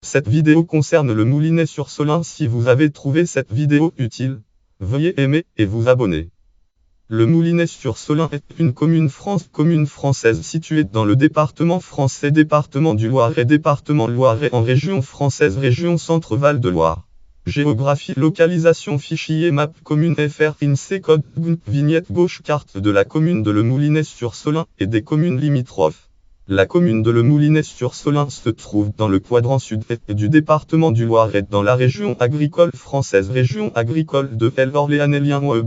Cette vidéo concerne le Moulinet-sur-Solin. Si vous avez trouvé cette vidéo utile, veuillez aimer et vous abonner. Le Moulinet-sur-Solin est une commune française située dans le département français département du Loiret en région française région Centre-Val de Loire. Géographie, localisation, fichier map commune FR INSEE code vignette gauche carte de la commune de Le Moulinet-sur-Solin et des communes limitrophes. La commune de Le Moulinet-sur-Solin se trouve dans le quadrant sud-est du département du Loiret dans la région agricole française région agricole de l'Orléanais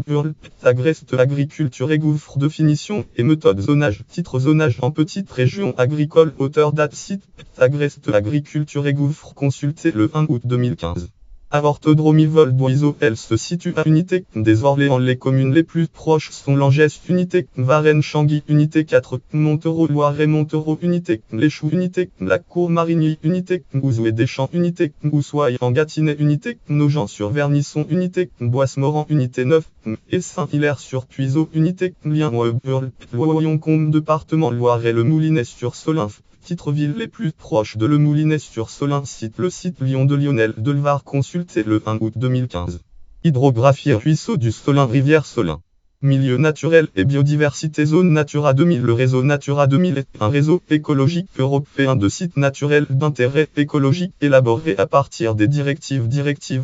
Burle, Agreste agriculture et gouffre définition et méthode zonage titre zonage en petite région agricole auteur date site Agreste agriculture et gouffre consulté le 1 août 2015. À orthodromie vol d'oiseau, elle se situe à unité des Orléans. Les communes les plus proches sont Langès, unité Varennes, Changy, unité 4, Montereau, Loiret, Montereau, unité Les Choux, unité La Cour, Marigny, unité Ouzou et Deschamps, unité Oussoy, en Gâtinais, unité Nogent-sur-Vernisson, unité Boisse-Morand, unité 9, et Saint-Hilaire-sur-Puiseau, unité Lien-Burle, Loyon-Combe, département Loiret. Le Moulinet-sur-Solin. Titre ville les plus proches de Le Moulinet-sur-Solin site le site Lyon de Lionel Delvar consulté le 1 août 2015. Hydrographie ruisseau du Solin rivière Solin. Milieu naturel et biodiversité zone Natura 2000. Le réseau Natura 2000 est un réseau écologique européen de sites naturels d'intérêt écologique élaboré à partir des directives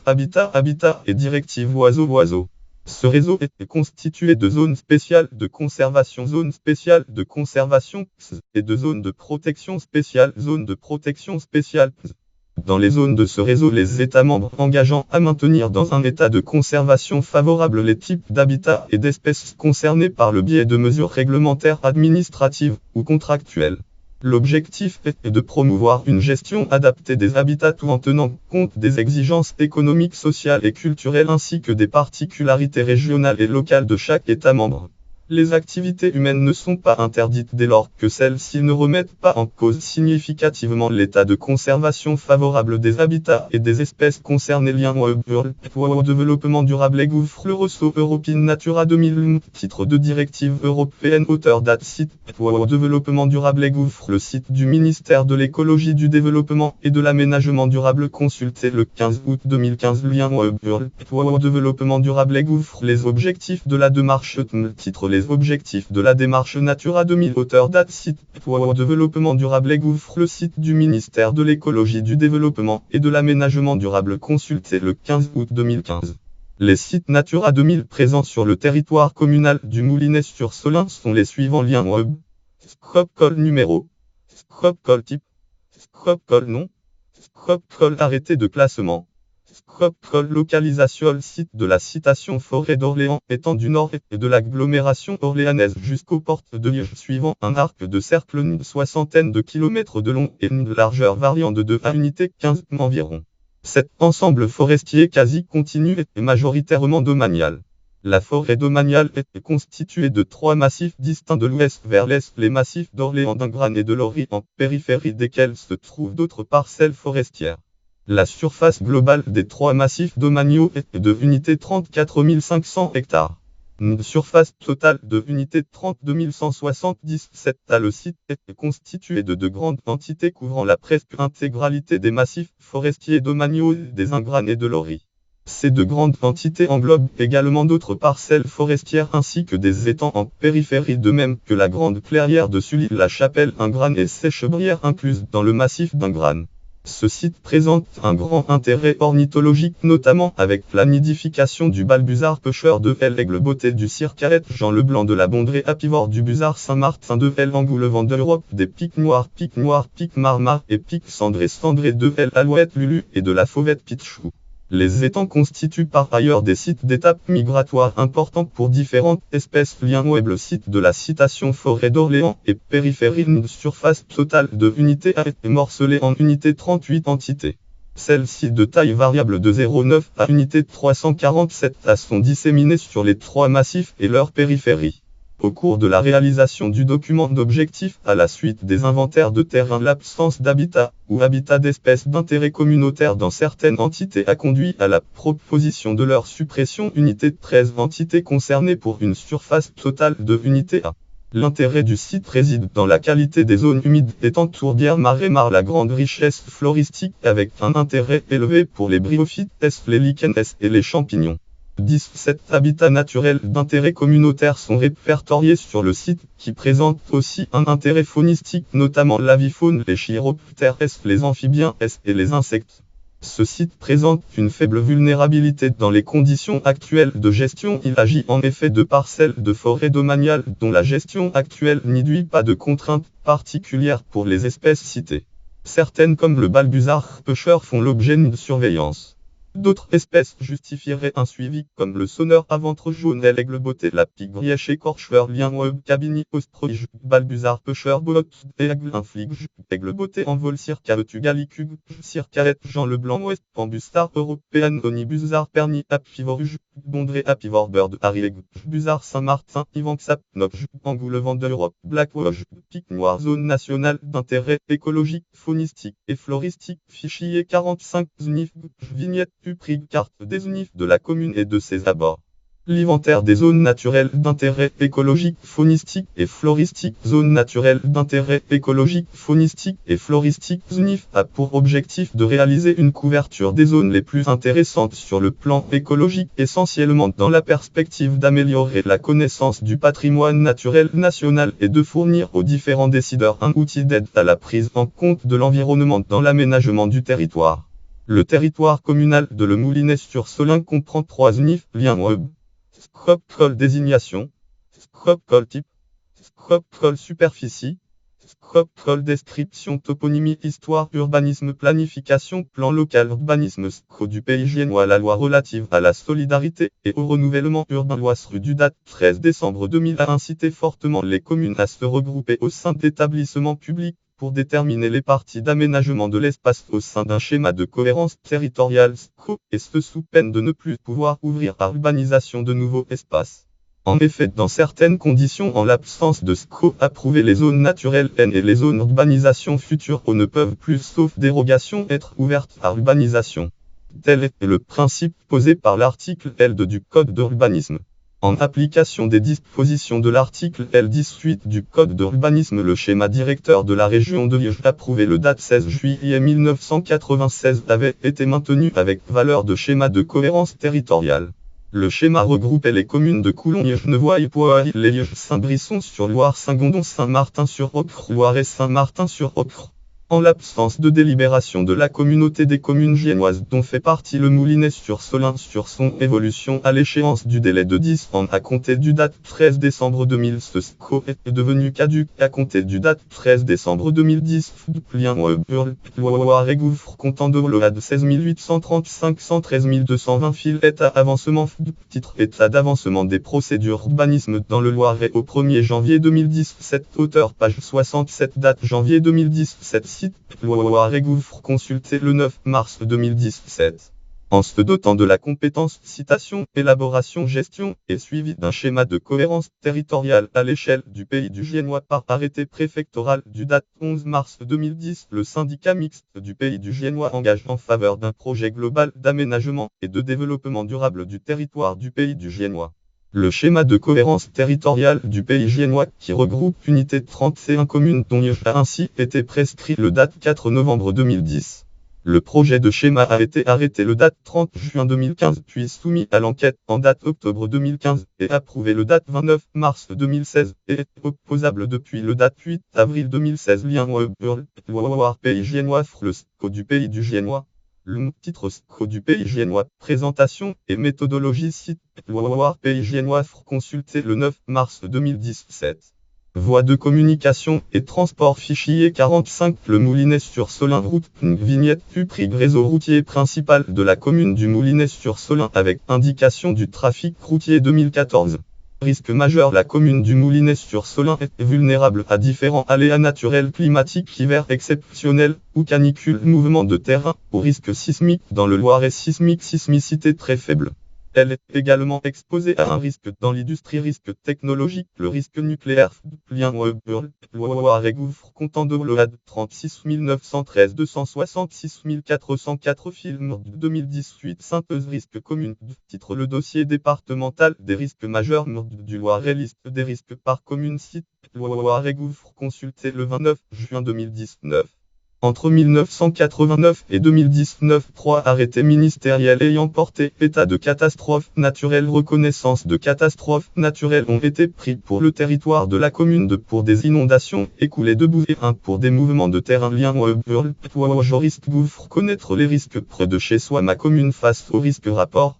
Habitat et directives Oiseaux. Ce réseau est constitué de zones spéciales de conservation, et de zones de protection spéciale, Dans les zones de ce réseau, les États membres engageant à maintenir dans un état de conservation favorable les types d'habitats et d'espèces concernés par le biais de mesures réglementaires, administratives ou contractuelles. L'objectif est de promouvoir une gestion adaptée des habitats tout en tenant compte des exigences économiques, sociales et culturelles ainsi que des particularités régionales et locales de chaque État membre. Les activités humaines ne sont pas interdites dès lors que celles-ci ne remettent pas en cause significativement l'état de conservation favorable des habitats et des espèces concernées. Lien au développement durable et gouffre le réseau European Natura 2000 titre de directive européenne auteur date site au développement durable et gouffre le site du ministère de l'écologie du développement et de l'aménagement durable consulté le 15 août 2015. Lien au développement durable et gouffre les objectifs de la démarche titre les objectifs de la démarche Natura 2000 auteur date site au développement durable et gouffre le site du ministère de l'écologie du développement et de l'aménagement durable consulté le 15 août 2015. Les sites Natura 2000 présents sur le territoire communal du Moulinet-sur-Solin sont les suivants. Lien web, Scope call numéro, Scope call type, Scope call nom, Scope call arrêté de classement. Scope call localisation. Le site de la citation Forêt d'Orléans étant du nord et de l'agglomération orléanaise jusqu'aux portes de Liège suivant un arc de cercle d'une soixantaine de kilomètres de long et une largeur variant de 2 à unité 15 environ. Cet ensemble forestier quasi continu est majoritairement domanial. La forêt domaniale est constituée de 3 massifs distincts de l'ouest vers l'est, les massifs d'Orléans, d'Ingrane et de Lory en périphérie desquels se trouvent d'autres parcelles forestières. La surface globale des 3 massifs domaniaux est de unité 34 500 hectares. Une surface totale de unité 32 177 à le site est constitué de 2 grandes entités couvrant la presque intégralité des massifs forestiers domaniaux des Ingranes et de Lory. Ces 2 grandes entités englobent également d'autres parcelles forestières ainsi que des étangs en périphérie, de même que la grande clairière de Sully-la-Chapelle, Ingrane et Sèchebrières incluses dans le massif d'Ingrane. Ce site présente un grand intérêt ornithologique, notamment avec la nidification du balbuzard pêcheur de l'aigle beauté du circaète Jean Leblanc, de la bondrée apivore du busard Saint-Martin de l'engoulevent de l'Europe, des pics noirs, pic marmar et pic cendré de l'alouette lulu et de la fauvette pitchou. Les étangs constituent par ailleurs des sites d'étape migratoire importants pour différentes espèces. Lien web, le site de la citation Forêt d'Orléans et périphérie, une surface totale de unités a été morcelée en unités 38 entités. Celles-ci de taille variable de 0,9 à unité 347 sont disséminées sur les 3 massifs et leurs périphéries. Au cours de la réalisation du document d'objectifs à la suite des inventaires de terrain, l'absence d'habitat ou habitat d'espèces d'intérêt communautaire dans certaines entités a conduit à la proposition de leur suppression. Unité 13 entités concernées pour une surface totale de unité A. L'intérêt du site réside dans la qualité des zones humides étant tourbières marais la grande richesse floristique avec un intérêt élevé pour les bryophytes, les lichens et les champignons. 17 habitats naturels d'intérêt communautaire sont répertoriés sur le site, qui présentent aussi un intérêt faunistique, notamment l'avifaune, les chiroptères, les amphibiens et les insectes. Ce site présente une faible vulnérabilité dans les conditions actuelles de gestion. Il agit en effet de parcelles de forêt domaniale dont la gestion actuelle n'induit pas de contraintes particulières pour les espèces citées. Certaines comme le balbuzard pêcheur font l'objet d'une surveillance. D'autres espèces justifieraient un suivi, comme le sonneur à ventre jaune, l'aigle botté, la pigrièche écorcheur, lien cabini, ostroige, balbuzard pêcheur, bolot, aigle inflige, aigle botté en vol, circa tugalicug, circaette, Jean Leblanc ouest, pambustar européenne, onibusard perni, apivoruge, bondré apivore bird, arieg, busard Saint-Martin, Ivanxap, nopj, engoulevent d'Europe, black woj, pic noir, zone nationale d'intérêt écologique, faunistique et floristique, fichier 45, znif, vignette. Prig carte des UNIF de la commune et de ses abords. L'inventaire des zones naturelles d'intérêt écologique, faunistique et floristique. Zones naturelles d'intérêt écologique, faunistique et floristique. ZUNIF a pour objectif de réaliser une couverture des zones les plus intéressantes sur le plan écologique, essentiellement dans la perspective d'améliorer la connaissance du patrimoine naturel national et de fournir aux différents décideurs un outil d'aide à la prise en compte de l'environnement dans l'aménagement du territoire. Le territoire communal de Le Moulinet-sur-Solin comprend 3 UNIF, lien web, scope call désignation, scope call type, scope call superficie, scope call description toponymie histoire urbanisme planification plan local urbanisme SCO du pays génois. La loi relative à la solidarité et au renouvellement urbain loi SRU du date 13 décembre 2000 a incité fortement les communes à se regrouper au sein d'établissements publics pour déterminer les parties d'aménagement de l'espace au sein d'un schéma de cohérence territoriale SCO, et ce sous peine de ne plus pouvoir ouvrir à urbanisation de nouveaux espaces. En effet, dans certaines conditions, en l'absence de SCO approuvé, les zones naturelles N et les zones d'urbanisation futures O ne peuvent plus, sauf dérogation, être ouvertes à urbanisation. Tel est le principe posé par l'article L2 du Code de l'urbanisme. En application des dispositions de l'article L18 du Code de l'urbanisme, le schéma directeur de la région de Liège, approuvé le date 16 juillet 1996, avait été maintenu avec valeur de schéma de cohérence territoriale. Le schéma regroupait les communes de Coulon, Liège, Nevoy, Poix, Liège, Saint-Brisson-sur-Loire, Saint-Gondon, Saint-Martin-sur-Ocre, Loire et Saint-Martin-sur-Ocre. En l'absence de délibération de la communauté des communes génoises dont fait partie Le Moulinet-sur-Solin sur son évolution à l'échéance du délai de 10 ans à compter du date 13 décembre 2000, ce SCO est devenu caduc à compter du date 13 décembre 2010. Lien web Loire et gouffre comptant de l'OAD 16 835 113 220 fil état avancement titre état d'avancement des procédures urbanisme dans le Loiret au 1er janvier 2017 auteur page 67 date janvier 2017 site Loire et gouffre consulté le 9 mars 2017. En se dotant de la compétence citation, élaboration, gestion et suivi d'un schéma de cohérence territoriale à l'échelle du pays du Génois par arrêté préfectoral du date 11 mars 2010, le syndicat mixte du pays du Génois engage en faveur d'un projet global d'aménagement et de développement durable du territoire du pays du Génois. Le schéma de cohérence territoriale du pays génois, qui regroupe unité de 31 communes dont Liège, a ainsi été prescrit le date 4 novembre 2010. Le projet de schéma a été arrêté le date 30 juin 2015 puis soumis à l'enquête en date octobre 2015 et approuvé le date 29 mars 2016 et est opposable depuis le date 8 avril 2016. Lien web Loire pays génois le SCO du pays du Génois. Le titre SCO du pays génois, présentation et méthodologie site Loire pays génois consulté le 9 mars 2017. Voie de communication et transport fichier 45 Le Moulinet-sur-Solin route vignette Puprig réseau routier principal de la commune du Moulinet-sur-Solin avec indication du trafic routier 2014. Risque majeur: la commune du Moulinet-sur-Solin est vulnérable à différents aléas naturels climatiques, hiver exceptionnel ou canicule, mouvement de terrain, au risque sismique dans le Loiret sismicité très faible. Elle est également exposée à un risque dans l'industrie, risque technologique, le risque nucléaire. Lien Loire gouffre comptant de l'OAD 36 913 266 404 film 2018 synthèse risque commune. Titre le dossier départemental des risques majeurs du Loiret, liste des risques par commune, site Loire gouffre consulté le 29 juin 2019. Entre 1989 et 2019, 3 arrêtés ministériels ayant porté état de catastrophe naturelle, reconnaissance de catastrophe naturelle ont été pris pour le territoire de la commune de pour des inondations écoulées de boue et 1 pour des mouvements de terrain. Lien risque gouffre connaître les risques près de chez soi, ma commune face au risque rapport.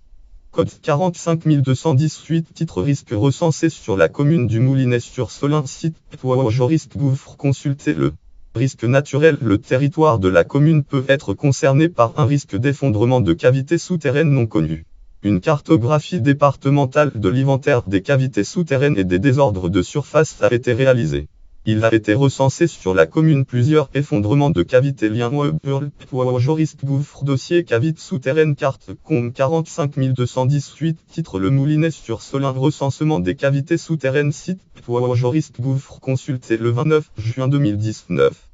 Code 45 218, titre risque recensé sur la commune du Moulinet-sur-Solin, site risque gouffre consultez le risque naturel. Le territoire de la commune peut être concerné par un risque d'effondrement de cavités souterraines non connu. Une cartographie départementale de l'inventaire des cavités souterraines et des désordres de surface a été réalisée. Il a été recensé sur la commune plusieurs effondrements de cavités. Lien risque gouffre dossier cavité souterraine carte com 45 218, titre le Moulinet-sur-Solin, recensement des cavités souterraines, site risque gouffre consulté le 29 juin 2019.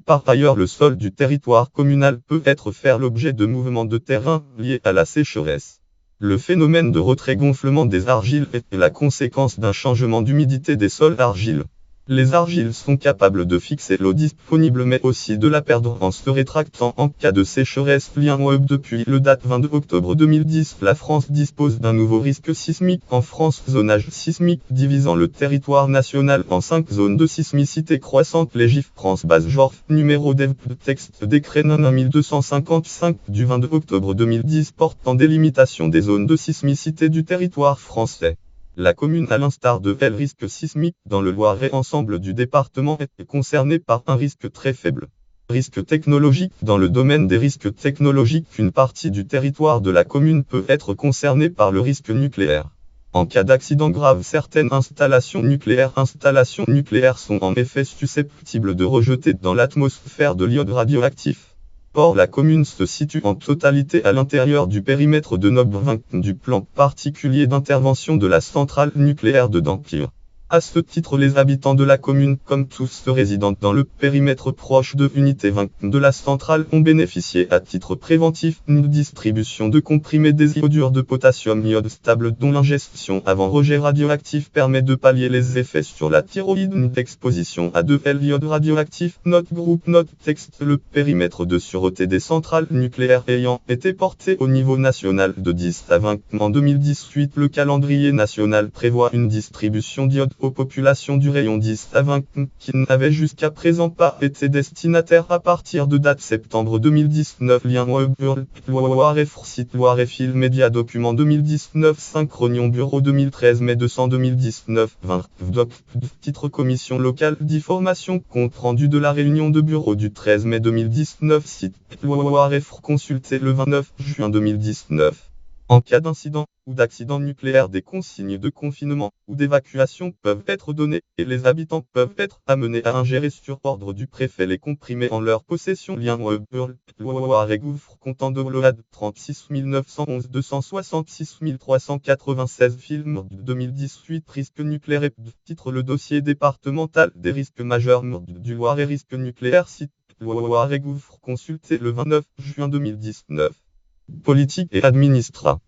Par ailleurs, le sol du territoire communal peut être faire l'objet de mouvements de terrain liés à la sécheresse. Le phénomène de retrait-gonflement des argiles est la conséquence d'un changement d'humidité des sols argiles. Les argiles sont capables de fixer l'eau disponible mais aussi de la perdre en se rétractant en cas de sécheresse. Lien web depuis le date 22 octobre 2010, la France dispose d'un nouveau risque sismique en France, zonage sismique divisant le territoire national en 5 zones de sismicité croissante. Les GIF France base Jorf, numéro dev texte décret 1255 du 22 octobre 2010 portant délimitation des zones de sismicité du territoire français. La commune, à l'instar de elle, risque sismique dans le Loiret, ensemble du département est concernée par un risque très faible. Risque technologique. Dans le domaine des risques technologiques, une partie du territoire de la commune peut être concernée par le risque nucléaire. En cas d'accident grave, certaines installations nucléaires sont en effet susceptibles de rejeter dans l'atmosphère de l'iode radioactif. Or, la commune se situe en totalité à l'intérieur du périmètre de NOB 20 du plan particulier d'intervention de la centrale nucléaire de Dampierre. À ce titre, les habitants de la commune, comme tous ceux résidant dans le périmètre proche de l'unité 20 de la centrale, ont bénéficié à titre préventif d'une distribution de comprimés des iodures de potassium iode stable dont l'ingestion avant rejet radioactif permet de pallier les effets sur la thyroïde. Une exposition à 2L iode radioactif. Note groupe note texte. Le périmètre de sûreté des centrales nucléaires ayant été porté au niveau national de 10 à 20 en 2018, le calendrier national prévoit une distribution d'iode aux populations du rayon 10 à 20 qui n'avaient jusqu'à présent pas été destinataires à partir de date septembre 2019. Lien Loiret site Loiret Fil Média document 2019 Synchronion bureau 2013 mai 200 2019 20 doc titre commission locale d'information compte rendu de la réunion de bureau du 13 mai 2019 site Loiret consulté le 29 juin 2019. En cas d'incident ou d'accident nucléaire, des consignes de confinement ou d'évacuation peuvent être données et les habitants peuvent être amenés à ingérer sur ordre du préfet les comprimés en leur possession. Lien Loiret gouffre comptant de l'OAD 36 911 266 396 film 2018 risque nucléaire et titre le dossier départemental des risques majeurs du Loiret risque nucléaire site Loiret gouffre consulté le 29 juin 2019. Politique et administrat.